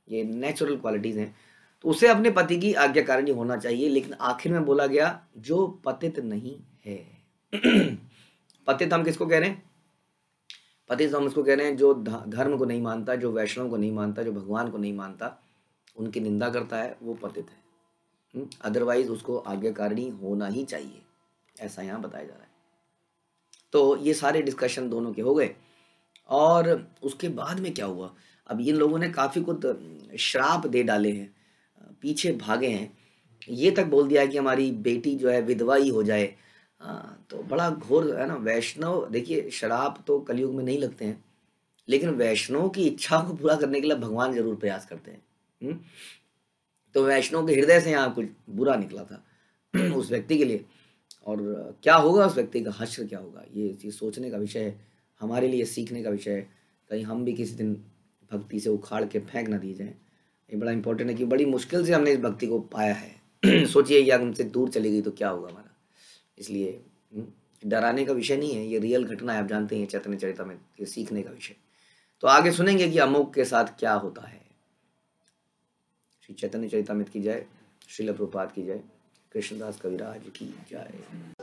ये नेचुरल क्वालिटीज हैं। तो उसे अपने पति की आज्ञाकारिणी होना चाहिए। लेकिन आखिर में बोला गया जो पतित नहीं है। पतित हम किसको कह रहे हैं? पतित हम इसको कह रहे हैं जो धर्म को नहीं मानता, जो वैष्णव को नहीं मानता, जो भगवान को नहीं मानता, उनकी निंदा करता है, वो पतित है। अदरवाइज उसको आज्ञाकारिणी होना ही चाहिए, ऐसा यहाँ बताया जा रहा है। तो ये सारे डिस्कशन दोनों के हो गए। और उसके बाद में क्या हुआ, अब इन लोगों ने काफ़ी कुछ श्राप दे डाले हैं, पीछे भागे हैं, ये तक बोल दिया है कि हमारी बेटी जो है विधवा ही हो जाए। तो बड़ा घोर है ना। वैष्णव, देखिए श्राप तो कलयुग में नहीं लगते हैं, लेकिन वैष्णव की इच्छा को पूरा करने के लिए भगवान जरूर प्रयास करते हैं। तो वैष्णव के हृदय से यहाँ कुछ बुरा निकला था उस व्यक्ति के लिए। और क्या होगा उस व्यक्ति का हश्र क्या होगा, ये चीज़ सोचने का विषय है, हमारे लिए सीखने का विषय है। कहीं हम भी किसी दिन भक्ति से उखाड़ के फेंक ना दिए जाएं। ये बड़ा इंपॉर्टेंट है कि बड़ी मुश्किल से हमने इस भक्ति को पाया है। सोचिए या हमसे दूर चली गई तो क्या होगा हमारा। इसलिए डराने का विषय नहीं है, ये रियल घटना है, आप जानते हैं चैतन्य चरितामृत, ये सीखने का विषय। तो आगे सुनेंगे कि अमोघ के साथ क्या होता है। श्री चैतन्य चरितामृत की जय, श्रील प्रभुपाद की जय, कृष्णदास कविराज की जय।